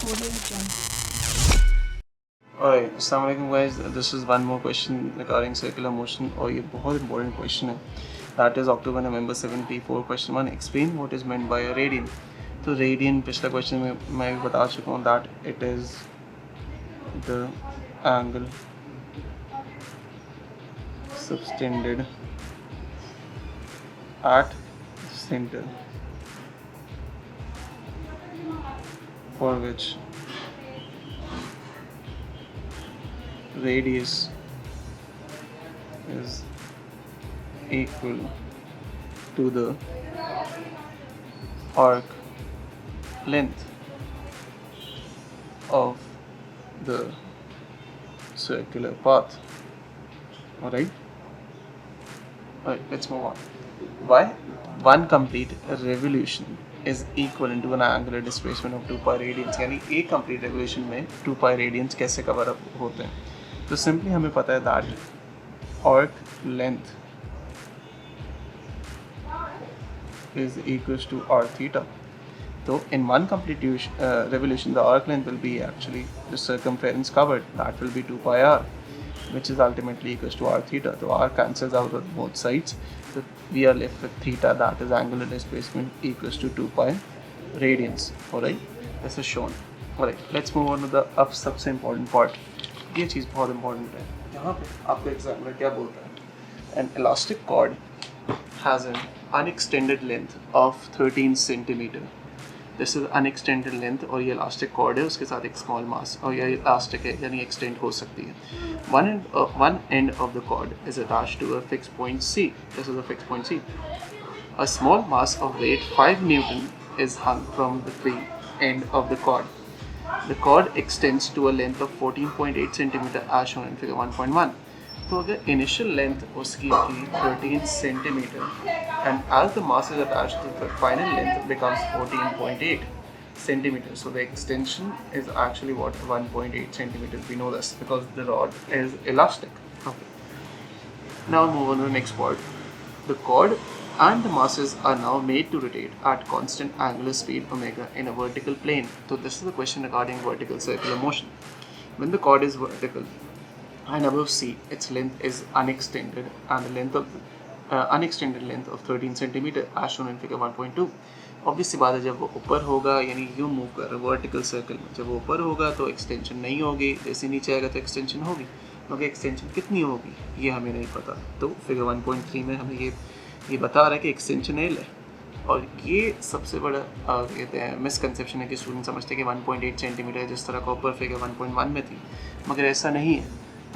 Alright, Assalamualaikum guys. This is one more question regarding circular motion और ये बहुत important question है. That is October November 74 question 1. Explain what is meant by a radian. तो radian पिछला question में मैं भी बता चुका हूँ that it is the angle subtended at center for which radius is equal to the arc length of the circular path. Alright, let's move on. Why one complete revolution is equivalent to an angular displacement of 2 pi radians. यानी एक complete revolution में 2 pi radians कैसे cover up होते हैं. तो simply हमें पता है that arc length is equals to r theta. So in one complete revolution, the arc length will be actually the circumference covered. That will be 2 pi r, which is ultimately equals to r theta. So r cancels out on both sides. So we are left with theta, that is angular displacement, equals to 2 pi radians. Alright, this is shown. Alright, let's move on to the अब सबसे important part. ये चीज़ बहुत important है. यहाँ पे आपका examiner क्या बोलता है? An elastic cord has an unextended length of 13 centimeter. This is unextended length और ये elastic cord है, उसके साथ एक small mass और ये elastic है यानी extend हो सकती है. One end of the cord is attached to a fixed point C. This is a fixed point C. A small mass of weight 5 Newton is hung from the free end of the cord. The cord extends to a length of 14.8 cm as shown in figure 1.1. तो अगर initial length उसकी थी 13 cm and as the mass is attached to the final length becomes 14.8 cm. So the extension is actually what, 1.8 cm. We know this because the rod is elastic. Okay. Now move on to the next part. The cord and the masses are now made to rotate at constant angular speed omega in a vertical plane. So this is the question regarding vertical circular motion. When the cord is vertical and above C, its length is unextended and the length of unextended length of 13 cm as shown in figure 1.2. Obviously बात है जब वो ऊपर होगा यानी you move कर रहा है वर्टिकल सर्कल में, जब वो ऊपर होगा तो एक्सटेंशन नहीं होगी, जैसे नीचे आएगा तो एक्सटेंशन होगी. क्योंकि एक्सटेंशन कितनी होगी ये हमें नहीं पता. तो फिगर 1.3 में हमें ये बता रहा है कि एक्सटेंशन एल है. और ये सबसे बड़ा कहते हैं मिसकंसेप्शन है कि स्टूडेंट समझते हैं कि 1.8 सेंटीमीटर जिस तरह का ऊपर फिगर 1.1 में थी, मगर ऐसा नहीं है.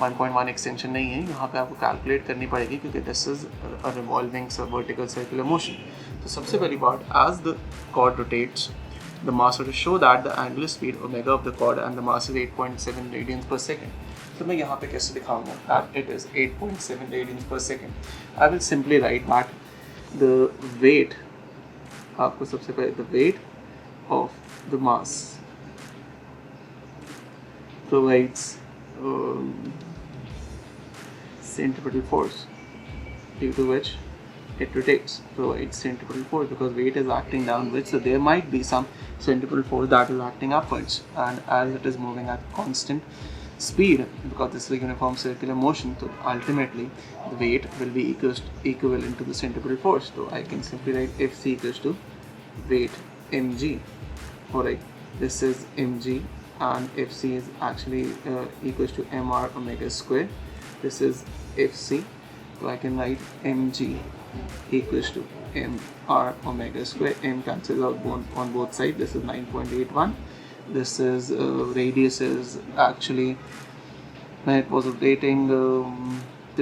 1.1 एक्सटेंशन नहीं है, यहाँ पे आपको कैलकुलेट करनी पड़ेगी क्योंकि this is a revolving vertical circular motion. तो सबसे पहली बात, as the cord rotates the mass to show that the angular speed omega of the cord and the mass is 8.7 radians per second. तो मैं यहाँ पे कैसे दिखाऊंगा that it is 8.7 radians per second. I will simply write that the weight, आपको सबसे पहले the weight of the mass provides centripetal force due to which it rotates, provides centripetal force because weight is acting downwards, so there might be some centripetal force that is acting upwards, and as it is moving at constant speed because this is a uniform circular motion, so ultimately the weight will be equivalent to the centripetal force. So I can simply write Fc equals to weight mg. Alright, this is mg and Fc is actually equals to mr omega square. This is Fc, so I can write mg equals to mr omega square. M cancels out on both sides. This is 9.81. This is radius is actually when it was rotating the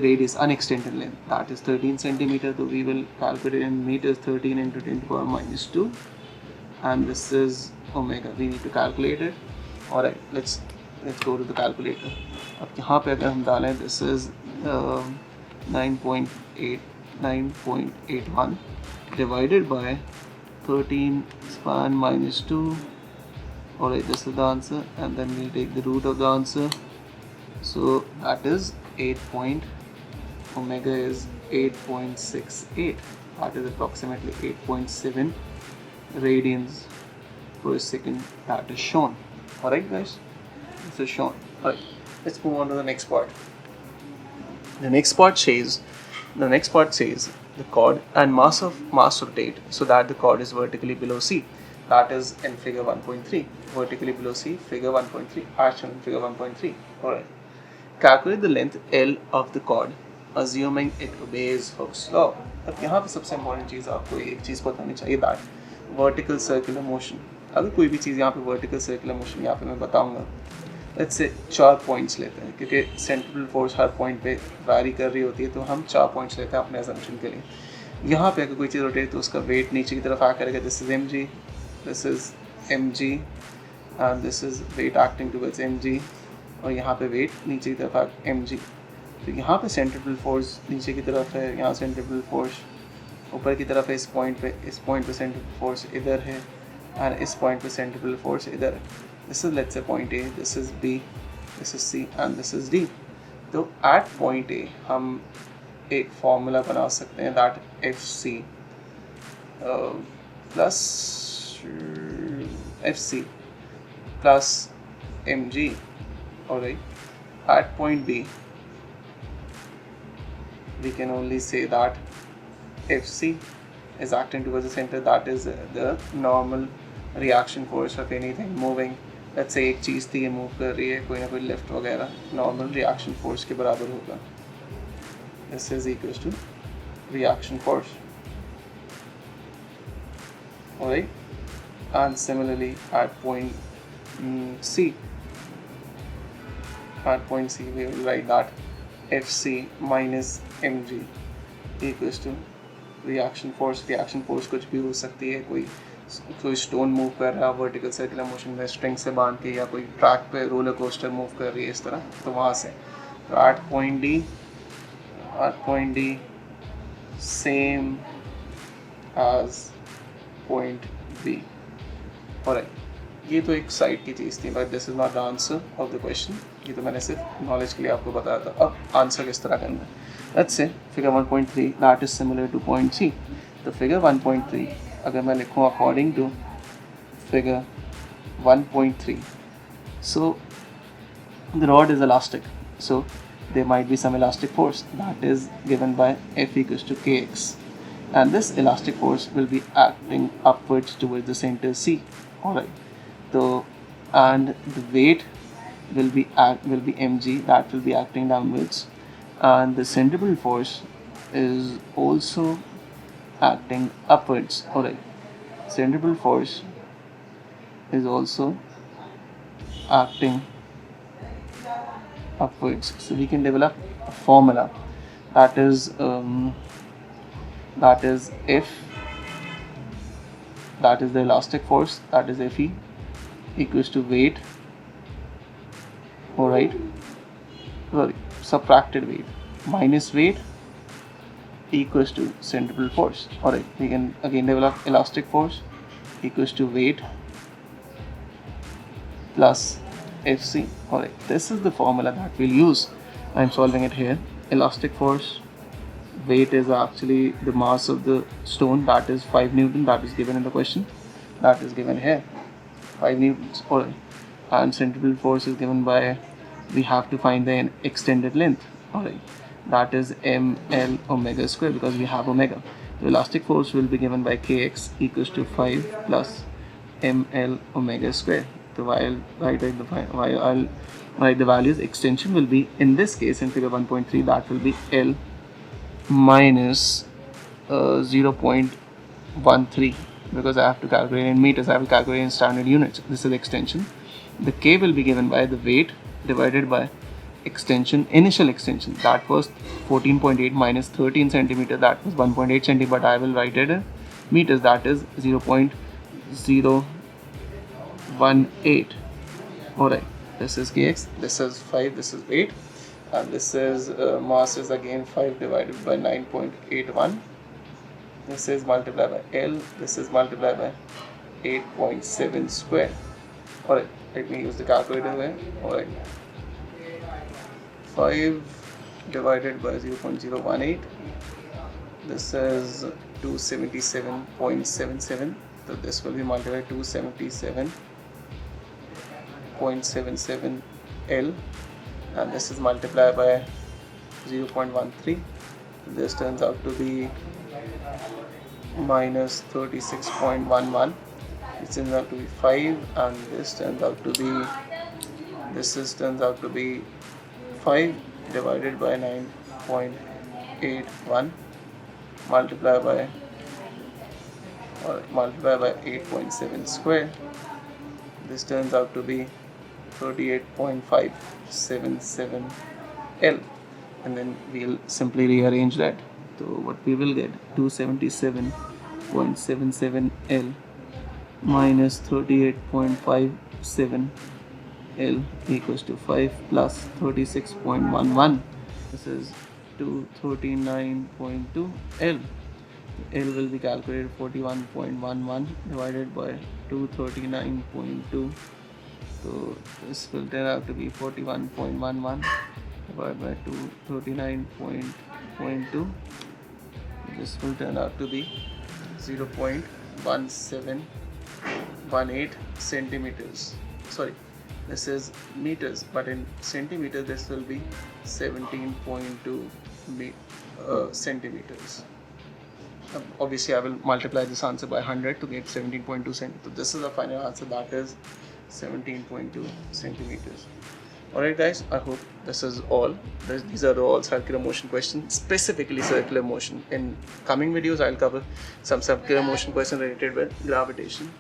radius unextended length, that is 13 centimeter. So we will calculate in meters. 13 into 10 to the power minus 2, and this is omega. We need to calculate it. Alright, let's go to the calculator. अब यहाँ पे अगर हम डालें, this is 9.81 divided by 13 span minus 2. Alright, this is the answer, and then we'll take the root of the answer. So that is 8 point, omega is 8.68. That is approximately 8.7 radians per second that is shown. Alright guys, this is shown. Alright, let's move on to the next part. The next part says the chord and mass rotate so that the chord is vertically below C. That is in figure 1.3. Vertically below C, figure 1.3, as shown in figure 1.3. Alright. Calculate the length L of the chord, assuming it obeys Hooke's law. अब यहाँ पे सबसे important चीज़ आपको एक चीज़ बतानी चाहिए, that vertical circular motion. अगर कोई भी चीज़ यहाँ पे vertical circular motion यहाँ पे मैं बताऊँगा, लेट्स से 4 पॉइंट्स लेते हैं, क्योंकि सेंट्रल फोर्स हर पॉइंट पे वैरी कर रही होती है, तो हम 4 पॉइंट्स लेते हैं अपने असम्पशन के लिए. यहाँ पे अगर कोई चीज़ रोटेट तो उसका वेट नीचे की तरफ आ करेगा. This is M G, this is M G and this is weight acting towards M G, और यहाँ पे वेट नीचे की तरफ एम जी. तो यहाँ पे सेंट्रल फोर्स नीचे की तरफ है, यहाँ सेंट्रल फोर्स ऊपर की तरफ है. इस पॉइंट पे सेंट्रल फोर्स इधर है, एंड इस पॉइंट पे सेंट्रल फोर्स इधर है. This is, let's say, point A, this is B, this is C and this is D. तो at point A हम एक फॉर्मूला बना सकते हैं, that FC plus FC plus mg. Alright, at point B we can only say that FC is acting towards the center, that is the normal reaction force of anything moving. Let's say एक चीज़ थी, ये move कर रही है, कोई ना कोई lift वगैरह, नॉर्मल रिएक्शन फोर्स के बराबर होगा. This is equals to reaction force. Alright, and similarly at point C, we will write that FC minus mg equals to reaction force. reaction force कुछ भी हो सकती है, कोई स्टोन मूव कर रहा है वर्टिकल सर्कुलर मोशन में स्ट्रिंग से बांध के, या कोई ट्रैक पे रोलर कोस्टर मूव कर रही है इस तरह, तो वहाँ से. तो at point D same as point B. Alright, ये तो एक साइड की चीज़ थी, but this is not the answer of the question. ये तो मैंने सिर्फ नॉलेज के लिए आपको बताया था. अब आंसर किस तरह करना है. Let's say figure 1.3 that is similar to point C. तो फिगर 1.3 अगर मैं लिखूँ according to figure 1.3, so the rod is elastic, so there might be some elastic force that is given by F equals to kx, and this elastic force will be acting upwards towards the center C. Alright, so and the weight will be mg, that will be acting downwards, and the centripetal force is also acting upwards. Alright, centripetal force is also acting upwards. So we can develop a formula that is F, that is the elastic force, that is Fe equals to weight. Alright, subtracted weight minus weight equals to centripetal force. Alright, we can again develop elastic force equals to weight plus Fc. Alright, this is the formula that we'll use. I'm solving it here. Elastic force, weight is actually the mass of the stone, that is 5 Newton, that is given in the question, that is given here, 5 Newtons. Alright, and centripetal force is given by, we have to find the extended length. Alright, that is ml omega square, because we have omega. The elastic force will be given by kx equals to 5 plus ml omega square. So while write the values, extension will be, in this case in figure 1.3, that will be L minus 0.13, because I have to calculate in meters, I will calculate in standard units. This is extension. The K will be given by the weight divided by initial extension, that was 14.8 minus 13 centimeter, that was 1.8 centimeter, but I will write it in meters, that is 0.018. Alright, this is kx, this is 5, this is 8, and this is mass is again 5 divided by 9.81. This is multiplied by L, this is multiplied by 8.7 square. Alright, let me use the calculator there. Alright, 5 divided by 0.018, this is 277.77, so this will be multiplied by 277 38.77 L, and this is multiplied by 0.13. This turns out to be minus 36.11. This turns out to be 5, and this turns out to be 5 divided by 9.81 multiplied by 8.7 square. This turns out to be 38.577 L, and then we'll simply rearrange that. So what we will get, 277.77 L minus 38.57 L equals to 5 plus 36.11. This is 239.2 L. L will be calculated 41.11 divided by 239.2. So this will turn out to be 41.11 divided by 239.2. This will turn out to be 0.1718 centimeters. Sorry, this is meters, but in centimeters this will be 17.2 centimeters. Obviously I will multiply this answer by 100 to get 17.2 centimeters. This is the final answer, that is 17.2 centimeters. Alright guys, I hope this is all. These are all circular motion questions, specifically circular motion. In coming videos I'll cover some circular motion questions related with gravitation.